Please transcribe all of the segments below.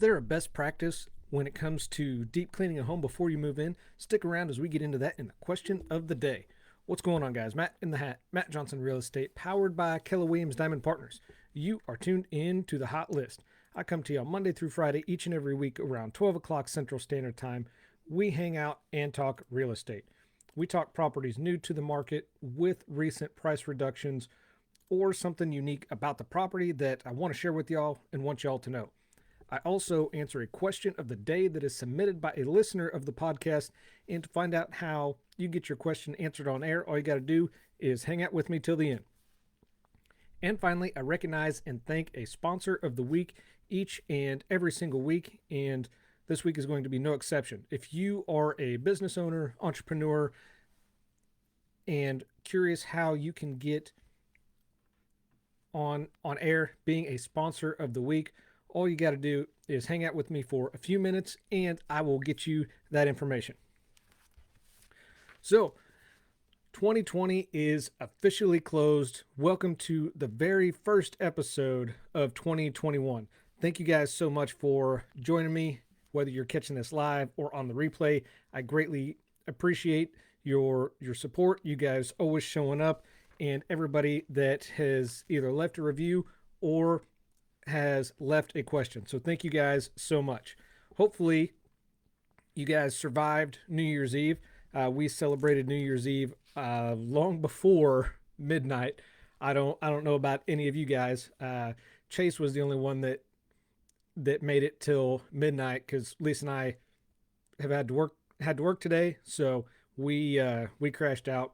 there a best practice when it comes to deep cleaning a home before you move in? Stick around as we get into that in the question of the day. What's going on, guys? Matt in the hat, Matt Johnson Real Estate, powered by Keller Williams Diamond Partners. You are tuned in to the hot list. I come to you on Monday through Friday each and every week around 12 o'clock Central Standard Time. We hang out and talk real estate. We talk properties new to the market with recent price reductions or something unique about the property that I want to share with y'all and want y'all to know. I also answer a question of the day that is submitted by a listener of the podcast. And to find out how you get your question answered on air, all you got to do is hang out with me till the end. And finally, I recognize and thank a sponsor of the week each and every single week. And this week is going to be no exception. If you are a business owner, entrepreneur, and curious how you can get on air being a sponsor of the week, all you got to do is hang out with me for a few minutes and I will get you that information. So 2020 is officially closed. Welcome to the very first episode of 2021. Thank you guys so much for joining me, whether you're catching this live or on the replay. I greatly appreciate your support. You guys always showing up, and everybody that has either left a review or has left a question. So thank you guys so much. Hopefully you guys survived New Year's Eve. We celebrated New Year's Eve long before midnight. I don't know about any of you guys. Chase was the only one that made it till midnight because Lisa and I have had to work today. So we crashed out,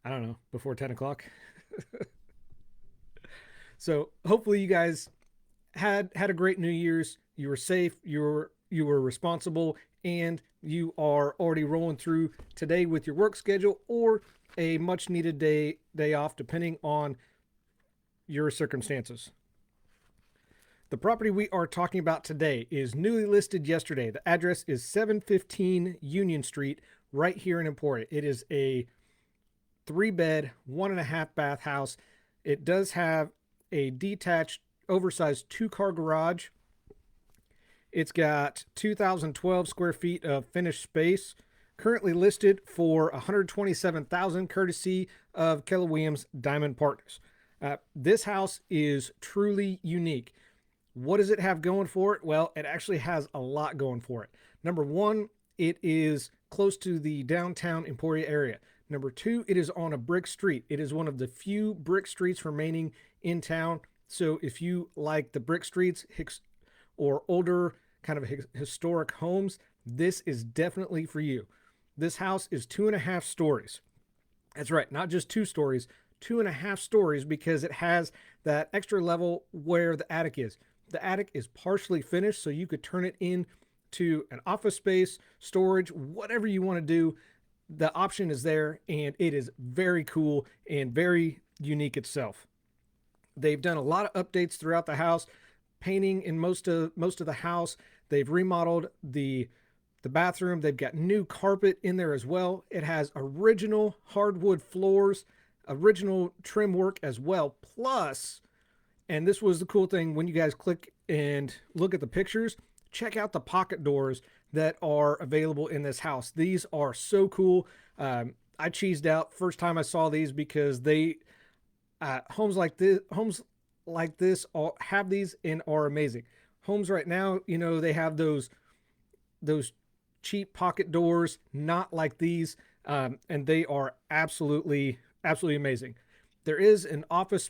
I don't know, before 10 o'clock. So hopefully you guys had a great New Year's. You were safe, you were responsible, and you are already rolling through today with your work schedule or a much needed day off, depending on your circumstances. The property we are talking about today is newly listed yesterday. The address is 715 Union Street, right here in Emporia. It is a 3-bed, 1.5 bath house. It does have a detached, oversized 2-car garage. It's got 2,012 square feet of finished space. Currently listed for $127,000, courtesy of Keller Williams Diamond Partners. This house is truly unique. What does it have going for it? Well, it actually has a lot going for it. Number one, it is close to the downtown Emporia area. Number two, it is on a brick street. It is one of the few brick streets remaining in town. So if you like the brick streets or older kind of historic homes, this is definitely for you. This house is 2.5 stories. That's right, not just 2 stories, 2.5 stories, because it has that extra level where the attic is. The attic is partially finished, so you could turn it into an office space, storage, whatever you want to do. The option is there, and it is very cool and very unique itself. They've done a lot of updates throughout the house, painting in most of the house. They've remodeled the bathroom. They've got new carpet in there as well. It has original hardwood floors, original trim work as well. Plus, and this was the cool thing, when you guys click and look at the pictures, check out the pocket doors that are available in this house. These are so cool. I cheesed out first time I saw these because they homes like this have these and are amazing. Homes right now, they have those cheap pocket doors, not like these, and they are absolutely amazing. There is an office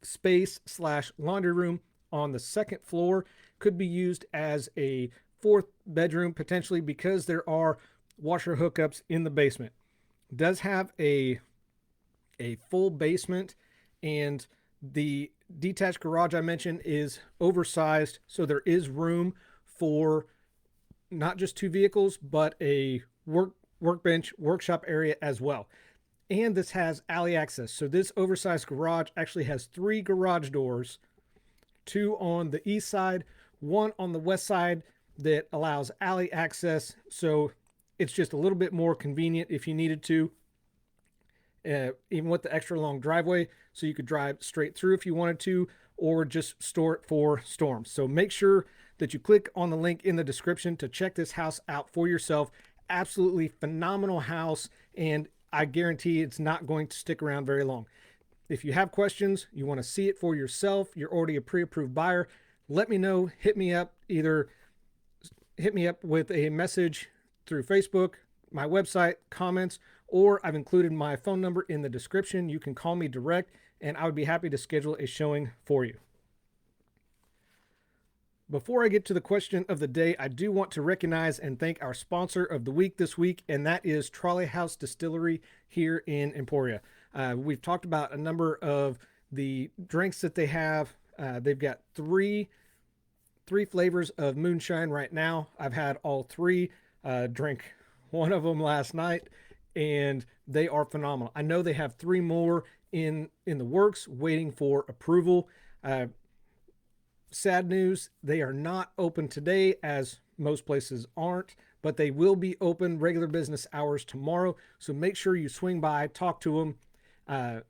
space / laundry room on the second floor. Could be used as a 4th bedroom potentially, because there are washer hookups in the basement. It does have a full basement, and the detached garage I mentioned is oversized, so there is room for not just 2 vehicles, but a workbench, workshop area as well. And this has alley access. So this oversized garage actually has 3 garage doors, 2 on the east side, 1 on the west side, that allows alley access. So it's just a little bit more convenient if you needed to. even with the extra long driveway, so you could drive straight through if you wanted to, or just store it for storms. So make sure that you click on the link in the description to check this house out for yourself. Absolutely phenomenal house, and I guarantee it's not going to stick around very long. If you have questions, you want to see it for yourself, you're already a pre-approved buyer, let me know. Hit me up. Either hit me up with a message through Facebook, my website, comments, or I've included my phone number in the description. You can call me direct, and I would be happy to schedule a showing for you. Before I get to the question of the day, I do want to recognize and thank our sponsor of the week this week, and that is Trolley House Distillery here in Emporia. We've talked about a number of the drinks that they have. They've got three flavors of moonshine right now. I've had all three. Drank one of them last night, and they are phenomenal. I know they have three more in the works, waiting for approval. Sad news, they are not open today, as most places aren't, but they will be open regular business hours tomorrow. So make sure you swing by, talk to them,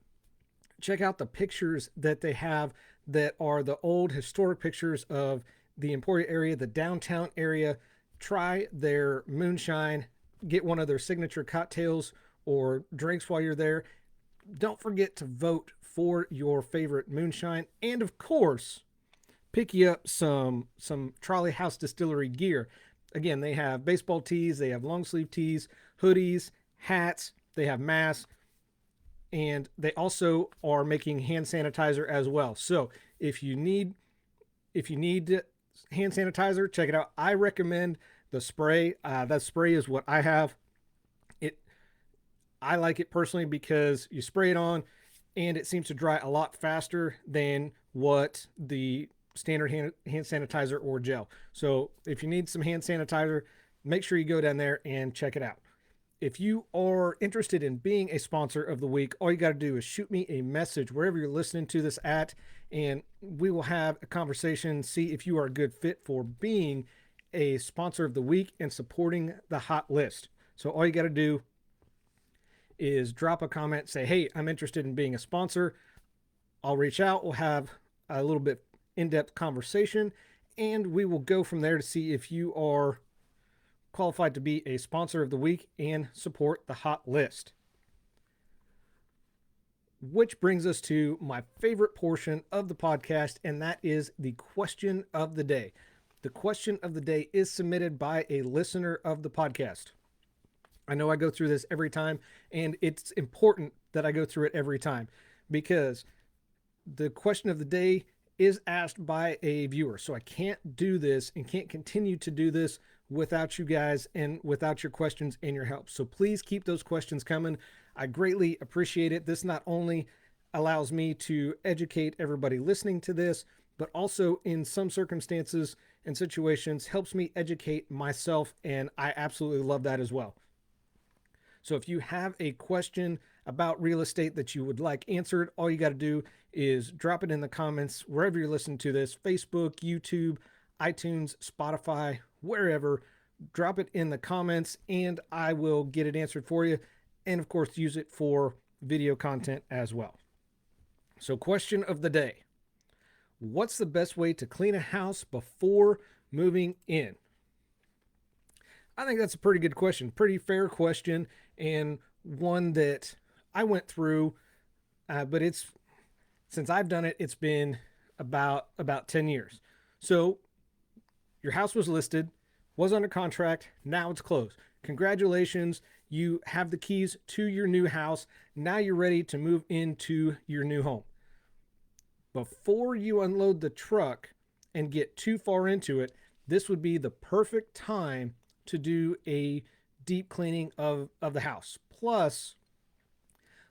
check out the pictures that they have that are the old historic pictures of the Emporia area, the downtown area. Try their moonshine, get one of their signature cocktails or drinks while you're there. Don't forget to vote for your favorite moonshine, and of course, pick you up some Trolley House Distillery gear. Again, they have baseball tees, they have long sleeve tees, hoodies, hats, they have masks, and they also are making hand sanitizer as well. So if you need hand sanitizer, check it out. I recommend the spray. That spray is what I have. I like it personally because you spray it on and it seems to dry a lot faster than what the standard hand sanitizer or gel. So if you need some hand sanitizer, make sure you go down there and check it out. If you are interested in being a sponsor of the week, all you got to do is shoot me a message wherever you're listening to this at, and we will have a conversation, see if you are a good fit for being a sponsor of the week and supporting the hot list. So all you got to do is drop a comment, say, hey, I'm interested in being a sponsor. I'll reach out. We'll have a little bit in-depth conversation, and we will go from there to see if you are qualified to be a sponsor of the week and support the hot list. Which brings us to my favorite portion of the podcast, and that is the question of the day. The question of the day is submitted by a listener of the podcast. I know I go through this every time, and it's important that I go through it every time because the question of the day is asked by a viewer. So I can't do this and can't continue to do this without you guys and without your questions and your help. So please keep those questions coming. I greatly appreciate it. This not only allows me to educate everybody listening to this, but also in some circumstances and situations helps me educate myself, and I absolutely love that as well. So if you have a question about real estate that you would like answered, all you got to do is drop it in the comments wherever you're listening to this, Facebook, YouTube, iTunes, Spotify, wherever. Drop it in the comments and I will get it answered for you. And of course, use it for video content as well. So question of the day: what's the best way to clean a house before moving in? I think that's a pretty good question, pretty fair question, and one that I went through, but since I've done it, it's been about 10 years. So your house was listed, was under contract, now it's closed. Congratulations, you have the keys to your new house. Now you're ready to move into your new home. Before you unload the truck and get too far into it, this would be the perfect time to do a deep cleaning of the house. Plus,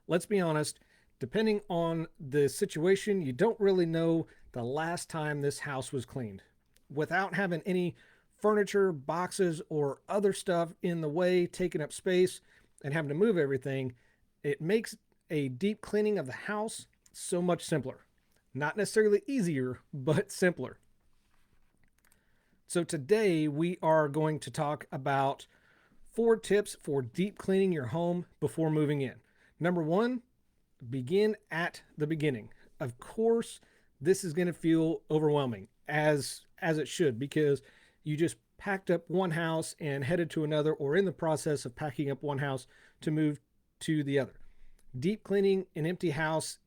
let's be honest, depending on the situation, you don't really know the last time this house was cleaned. Without having any furniture, boxes, or other stuff in the way, taking up space, and having to move everything, it makes a deep cleaning of the house so much simpler. Not necessarily easier, but simpler. So today we are going to talk about 4 tips for deep cleaning your home before moving in. Number 1, begin at the beginning. Of course, this is going to feel overwhelming, as as it should, because you just packed up one house and headed to another, or in the process of packing up one house to move to the other. Deep cleaning an empty house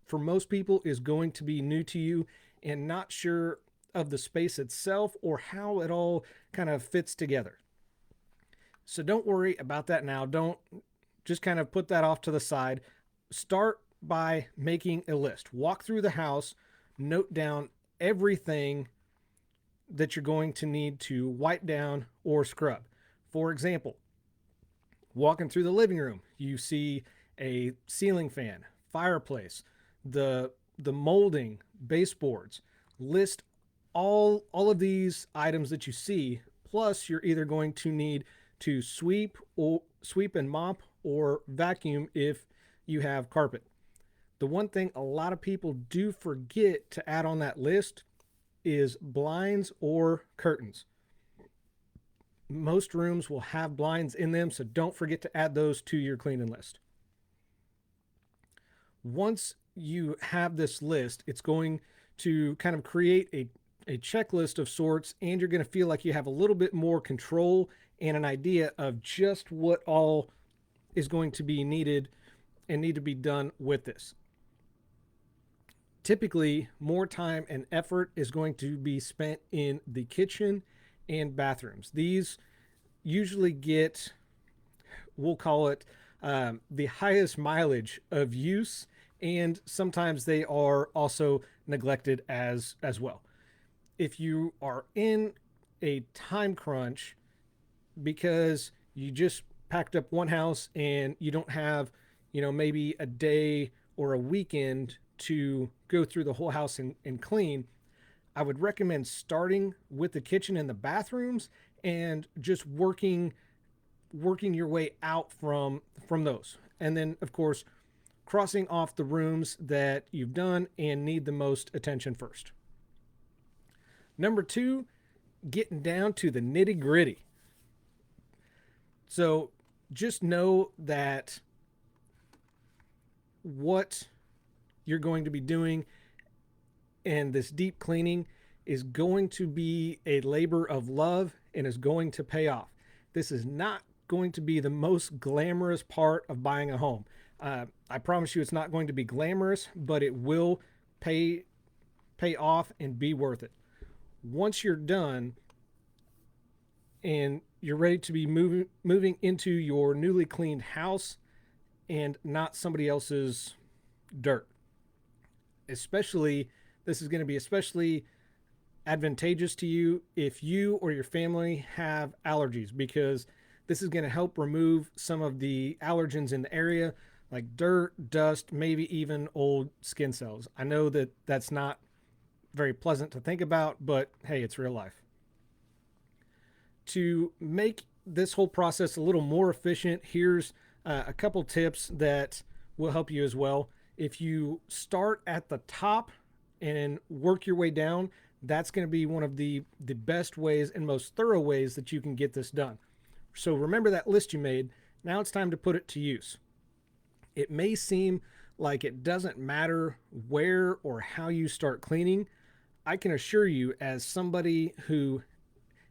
for most people is going to be new to you and not sure of the space itself or how it all kind of fits together. So don't worry about that now. Don't just kind of put that off to the side. Start by making a list. Walk through the house, note down everything that you're going to need to wipe down or scrub. For example, walking through the living room, you see a ceiling fan, fireplace, the molding, baseboards. List all of these items that you see. Plus, you're either going to need to sweep and mop or vacuum if you have carpet. The one thing a lot of people do forget to add on that list is blinds or curtains. Most rooms will have blinds in them, so don't forget to add those to your cleaning list. Once you have this list, it's going to kind of create a checklist of sorts, and you're going to feel like you have a little bit more control and an idea of just what all is going to be needed and need to be done with this. Typically, more time and effort is going to be spent in the kitchen and bathrooms. These usually get, we'll call it, the highest mileage of use, and sometimes they are also neglected as well. If you are in a time crunch because you just packed up one house and you don't have, maybe a day or a weekend to go through the whole house and clean, I would recommend starting with the kitchen and the bathrooms and just working your way out from those. And then, of course, crossing off the rooms that you've done and need the most attention first. Number 2, getting down to the nitty gritty. So just know that what you're going to be doing and this deep cleaning is going to be a labor of love and is going to pay off. This is not going to be the most glamorous part of buying a home. I promise you it's not going to be glamorous, but it will pay off and be worth it. Once you're done and you're ready to be moving into your newly cleaned house and not somebody else's dirt. Especially, this is going to be especially advantageous to you if you or your family have allergies, because this is going to help remove some of the allergens in the area, like dirt, dust, maybe even old skin cells. I know that that's not very pleasant to think about, but hey, it's real life. To make this whole process a little more efficient, here's a couple tips that will help you as well. If you start at the top and work your way down, that's going to be one of the best ways and most thorough ways that you can get this done. So remember that list you made. Now it's time to put it to use. It may seem like it doesn't matter where or how you start cleaning. I can assure you, as somebody who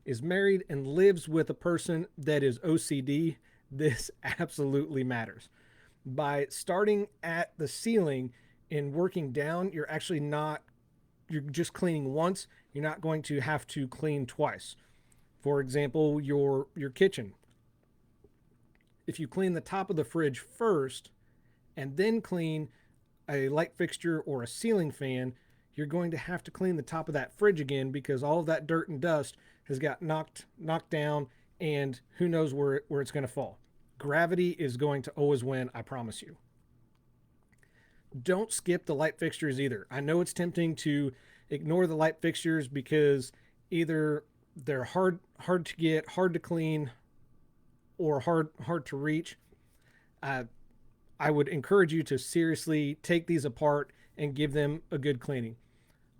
is married and lives with a person that is OCD, this absolutely matters. By starting at the ceiling and working down, you're just cleaning once. You're not going to have to clean twice. For example, your kitchen. If you clean the top of the fridge first and then clean a light fixture or a ceiling fan, you're going to have to clean the top of that fridge again, because all of that dirt and dust has got knocked down, and who knows where it's going to fall. Gravity is going to always win, I promise you. Don't skip the light fixtures either. I know it's tempting to ignore the light fixtures because either they're hard to get, hard to clean, or hard to reach. I would encourage you to seriously take these apart and give them a good cleaning.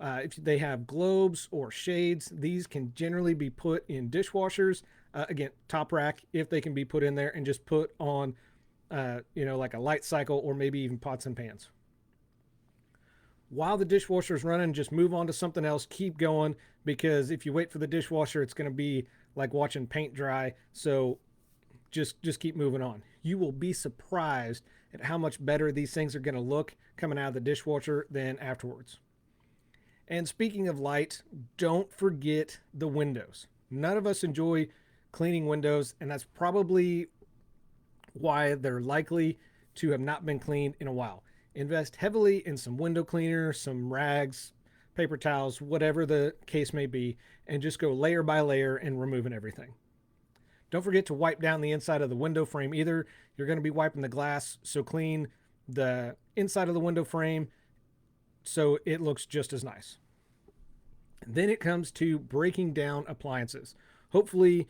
If they have globes or shades, these can generally be put in dishwashers. Again, top rack, if they can be put in there, and just put on, like a light cycle or maybe even pots and pans. while the dishwasher is running, just move on to something else, keep going, because if you wait for the dishwasher, it's going to be like watching paint dry. So just keep moving on. You will be surprised at how much better these things are going to look coming out of the dishwasher than afterwards. And speaking of light, don't forget the windows. None of us enjoy cleaning windows, and that's probably why they're likely to have not been cleaned in a while. Invest heavily in some window cleaner, some rags, paper towels, whatever the case may be, and just go layer by layer and removing everything. Don't forget to wipe down the inside of the window frame either. You're going to be wiping the glass, so clean the inside of the window frame so it looks just as nice. Then it comes to breaking down appliances. Hopefully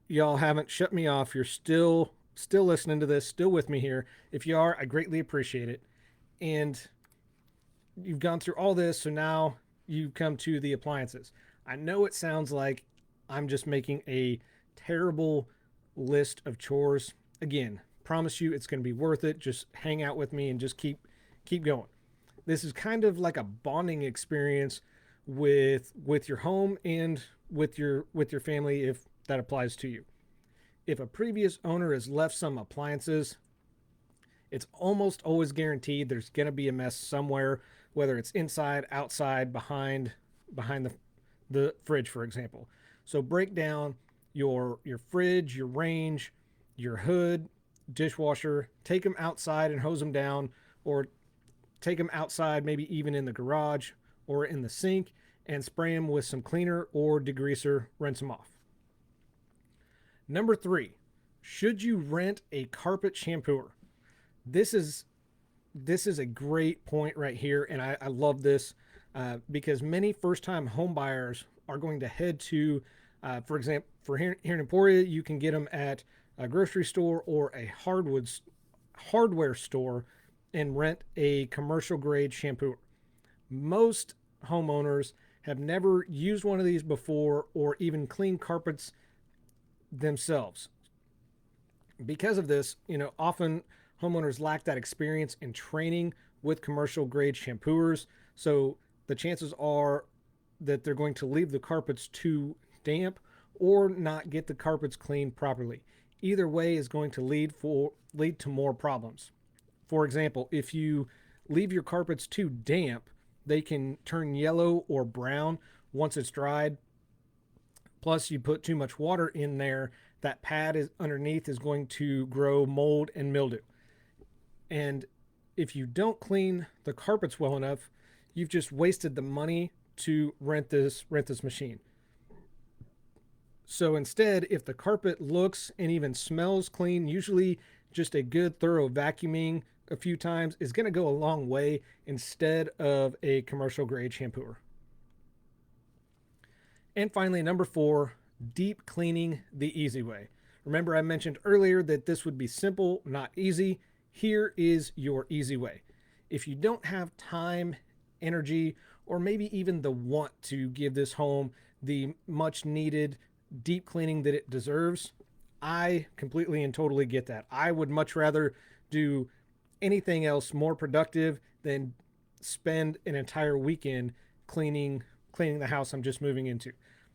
y'all haven't shut me off. You're still listening to this, still with me here. If you are, I greatly appreciate it. And you've gone through all this, so now you come to the appliances. I know it sounds like I'm just making a terrible list of chores. Again, promise you it's going to be worth it. Just hang out with me and just keep going. This is kind of like a bonding experience with your home and with your family, if that applies to you. If a previous owner has left some appliances, it's almost always guaranteed there's going to be a mess somewhere, whether it's inside, outside, behind the fridge, for example. So break down your fridge, your range, your hood, dishwasher, take them outside and hose them down, or take them outside, maybe even in the garage or in the sink, and spray them with some cleaner or degreaser, rinse them off. Number 3, should you rent a carpet shampooer? This is a great point right here, and I love this because many first-time home buyers are going to head to, for example, for here in Emporia, you can get them at a grocery store or a hardware store and rent a commercial grade shampooer. Most homeowners have never used one of these before or even cleaned carpets themselves. Because of this, often homeowners lack that experience and training with commercial grade shampooers. So the chances are that they're going to leave the carpets too damp or not get the carpets cleaned properly. Either way is going to lead to more problems. For example, if you leave your carpets too damp, they can turn yellow or brown once it's dried. Plus, you put too much water in there, that pad underneath is going to grow mold and mildew. And if you don't clean the carpets well enough, you've just wasted the money to rent this machine. So instead, if the carpet looks and even smells clean, usually just a good thorough vacuuming a few times is going to go a long way instead of a commercial grade shampooer. And finally, number 4, deep cleaning the easy way. Remember, I mentioned earlier that this would be simple, not easy. Here is your easy way. If you don't have time, energy, or maybe even the want to give this home the much needed deep cleaning that it deserves, I completely and totally get that. I would much rather do anything else more productive than spend an entire weekend cleaning the house I'm just moving into.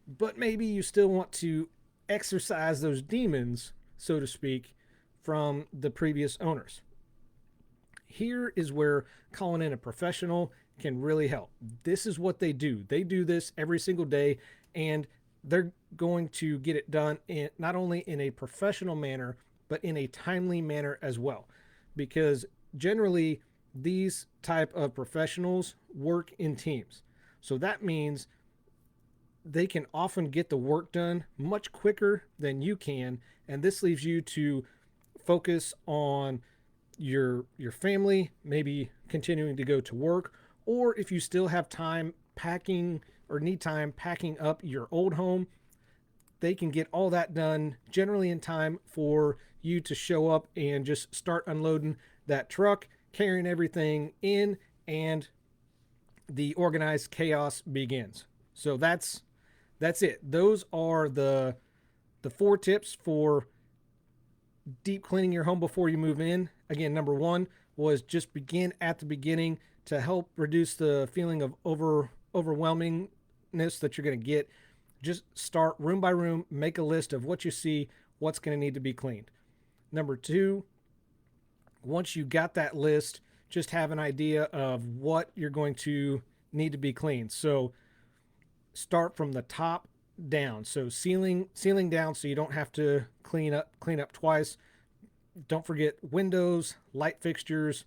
But maybe you still want to exorcise those demons, so to speak, from the previous owners. Here is where calling in a professional can really help. This is what they do. They do this every single day, and they're going to get it done not only in a professional manner, but in a timely manner as well. Because generally, these type of professionals work in teams. So that means they can often get the work done much quicker than you can, and this leaves you to focus on your family, maybe continuing to go to work, or if you still have time packing or need time packing up your old home, they can get all that done generally in time for you to show up and just start unloading that truck, carrying everything in, and the organized chaos begins. So that's it. Those are the 4 tips for deep cleaning your home before you move in. Again, number 1 was just begin at the beginning. to help reduce the feeling of overwhelmingness that you're going to get, just start room by room, make a list of what you see, what's going to need to be cleaned. Number two, once you got that list, just have an idea of what you're going to need to be cleaned. So start from the top down. So ceiling down, so you don't have to clean up twice. Don't forget windows, light fixtures,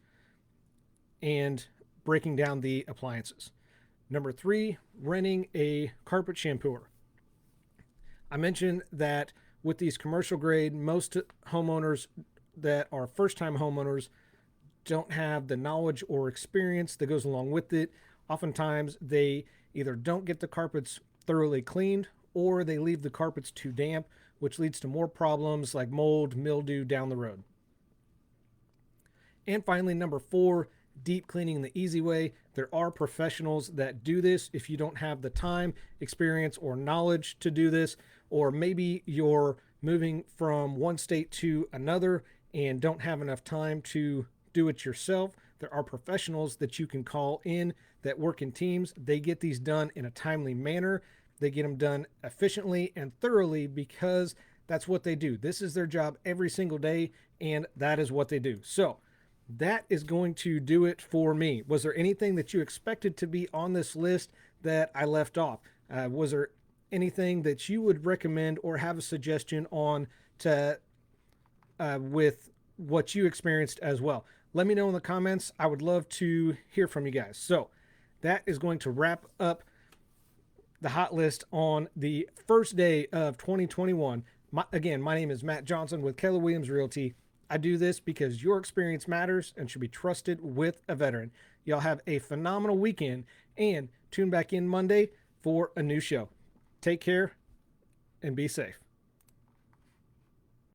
and breaking down the appliances. Number three, renting a carpet shampooer. I mentioned that with these commercial grade, most homeowners that are first time homeowners don't have the knowledge or experience that goes along with it. Oftentimes, they either don't get the carpets thoroughly cleaned or they leave the carpets too damp, which leads to more problems like mold, mildew down the road. And finally, number four, deep cleaning the easy way. There are professionals that do this. If you don't have the time, experience, or knowledge to do this, or maybe you're moving from one state to another and don't have enough time to do it yourself, there are professionals that you can call in that work in teams. They get these done in a timely manner. They get them done efficiently and thoroughly because that's what they do. This is their job every single day, and that is what they do. So that is going to do it for me. Was there anything that you expected to be on this list that I left off? Was there anything that you would recommend or have a suggestion on to with what you experienced as well? Let me know in the comments. I would love to hear from you guys. So that is going to wrap up the hot list on the first day of 2021. Again, my name is Matt Johnson with Keller Williams Realty. I do this because your experience matters and should be trusted with a veteran. Y'all have a phenomenal weekend and tune back in Monday for a new show. Take care and be safe.